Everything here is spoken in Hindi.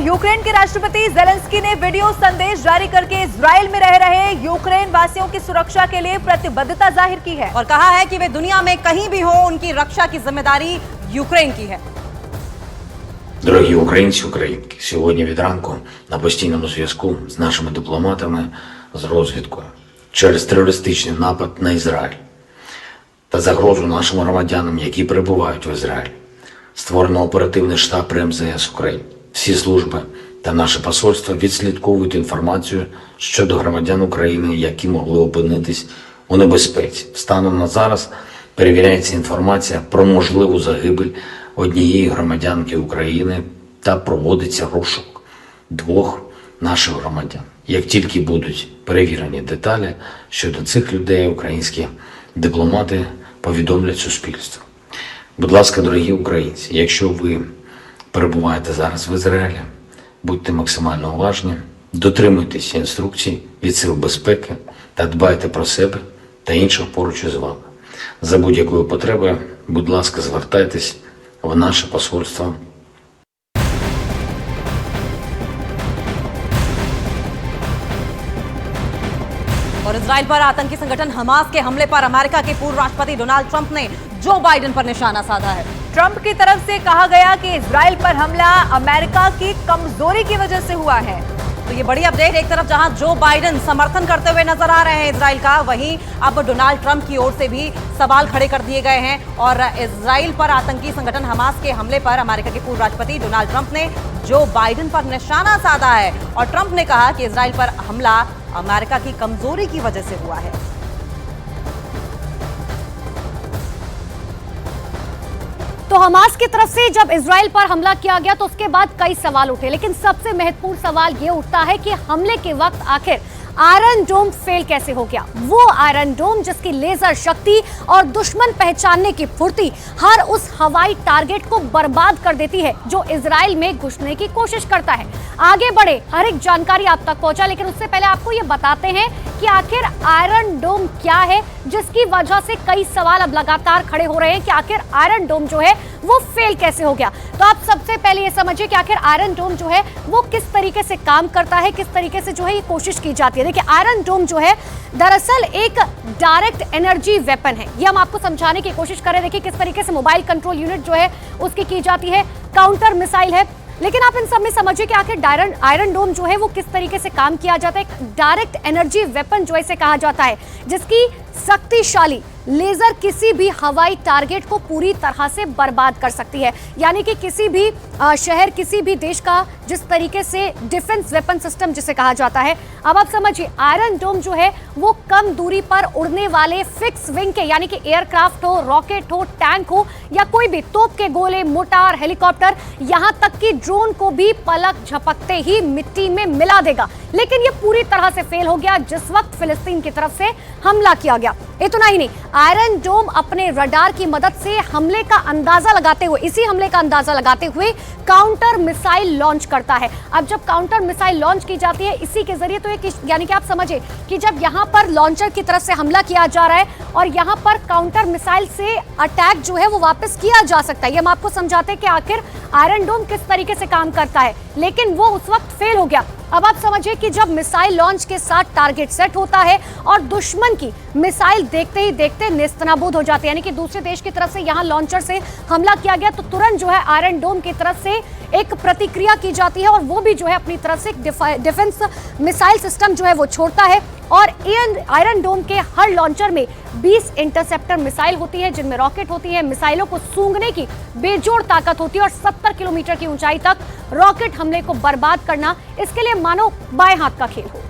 यूक्रेन के राष्ट्रपति जेलेंस्की ने वीडियो संदेश जारी करके इजराइल में रह रहे यूक्रेन वासियों की सुरक्षा के लिए प्रतिबद्धता जाहिर की है और कहा है कि वे दुनिया में कहीं भी हो, उनकी रक्षा की जिम्मेदारी यूक्रेन की है। Дорогі українці, українки, сьогодні від ранку на постійному зв'язку з нашими дипломатами з розвідкою через терористичний напад на Ізраїль та загрозу нашим громадянам, які перебувають в Ізраїлі. Створено оперативний штаб при МЗС України. Всі служби та наше посольство відслідковують інформацію щодо громадян України, які могли опинитись у небезпеці. Станом на зараз перевіряється інформація про можливу загибель однієї громадянки України та проводиться розшук двох наших громадян. Як тільки будуть перевірені деталі щодо цих людей, українські дипломати повідомлять суспільство. Будь ласка, дорогі українці, якщо ви перебуваєте зараз в Ізраїлі, будьте максимально уважні, дотримуйтеся інструкцій від сил безпеки та дбайте про себе та інших поруч із вами. За будь-якою потребою, будь ласка, звертайтесь в наше посольство. और इजराइल पर आतंकी संगठन हमास के हमले पर अमेरिका के पूर्व राष्ट्रपति डोनाल्ड ट्रंप ने जो बाइडेन पर निशाना साधा है। ट्रंप की तरफ से कहा गया कि इजराइल पर हमला अमेरिका की कमजोरी की वजह से हुआ है। तो ये बड़ी अपडेट, एक तरफ जहां जो बाइडेन समर्थन करते हुए नजर आ रहे हैं इजराइल का, वहीं अब डोनाल्ड ट्रंप की ओर से भी सवाल खड़े कर दिए गए हैं। और इजराइल पर आतंकी संगठन हमास के हमले पर अमेरिका के पूर्व राष्ट्रपति डोनाल्ड ट्रंप ने जो बाइडेन पर निशाना साधा है और ट्रंप ने कहा कि इजराइल पर हमला अमेरिका की कमजोरी की वजह से हुआ है। तो हमास की तरफ से जब इजराइल पर हमला किया गया तो उसके बाद कई सवाल उठे, लेकिन सबसे महत्वपूर्ण सवाल यह उठता है कि हमले के वक्त आखिर आयरन डोम फेल कैसे हो गया। वो आयरन डोम जिसकी लेजर शक्ति और दुश्मन पहचानने की फुर्ती हर उस हवाई टारगेट को बर्बाद कर देती है जो इजराइल में घुसने की कोशिश करता है। आगे बढ़े, हर एक जानकारी आप तक पहुंचा, लेकिन उससे पहले आपको ये बताते हैं कि आखिर आयरन डोम क्या है, जिसकी वजह से कई सवाल अब लगातार खड़े हो रहे हैं कि आखिर आयरन डोम जो है वो फेल कैसे हो गया। तो आप सबसे पहले ये समझिए कि आखिर आयरन डोम जो है वो किस तरीके से काम करता है, किस तरीके से जो है ये कोशिश की जाती है। देखिए, आयरन डोम जो है दरअसल एक डायरेक्ट एनर्जी वेपन है। ये हम आपको समझाने की कोशिश करें। देखिए किस तरीके से मोबाइल कंट्रोल यूनिट जो है उसकी की जाती है, काउंटर मिसाइल है, लेकिन आप इन सब में समझिए कि आखिर आयरन डोम जो है वो किस तरीके से काम किया जाता है। एक डायरेक्ट एनर्जी वेपन जो इसे कहा जाता है, जिसकी शक्तिशाली लेजर किसी भी हवाई टारगेट को पूरी तरह से बर्बाद कर सकती है। यानी कि किसी भी शहर, किसी भी देश का जिस तरीके से डिफेंस वेपन सिस्टम जिसे कहा जाता है, अब आप समझिए आयरन डोम जो है वो कम दूरी पर उड़ने वाले फिक्स विंग के, यानी कि एयरक्राफ्ट हो, रॉकेट हो, टैंक हो या कोई भी तोप के गोले, मोटार, हेलीकॉप्टर, यहां तक कि ड्रोन को भी पलक झपकते ही मिट्टी में मिला देगा। लेकिन ये पूरी तरह से फेल हो गया जिस वक्त फिलिस्तीन की तरफ से हमला किया गया। इतना ही नहीं, आयरन डोम अपने रडार की मदद से हमले का अंदाजा लगाते हुए, इसी हमले का अंदाजा लगाते हुए काउंटर मिसाइल लॉन्च करता है। अब जब काउंटर मिसाइल लॉन्च की जाती है इसी के जरिए, तो यानी कि आप समझिए कि जब यहां पर लॉन्चर की तरफ से हमला किया जा रहा है और यहां पर काउंटर मिसाइल से अटैक जो है वो वापस किया जा सकता है। ये हम आपको समझाते हैं कि आखिर आयरन डोम किस तरीके से काम करता है, लेकिन वो उस वक्त फेल हो गया। अब आप समझिए कि जब मिसाइल लॉन्च के साथ टारगेट सेट होता है और दुश्मन की मिसाइल देखते ही देखते नेस्तनाबूद हो जाती है, यानी कि दूसरे देश की तरफ से यहां लॉन्चर से हमला किया गया तो तुरंत जो है आयरन डोम की तरफ से एक प्रतिक्रिया की जाती है और वो भी जो है अपनी तरफ से डिफेंस मिसाइल सिस्टम जो है वो छोड़ता है। और आयरन डोम के हर लॉन्चर में 20 इंटरसेप्टर मिसाइल होती है, जिनमें रॉकेट होती है। मिसाइलों को सूंघने की बेजोड़ ताकत होती है और 70 किलोमीटर की ऊंचाई तक रॉकेट हमले को बर्बाद करना, इसके लिए मानो बाएं हाथ का खेल हो।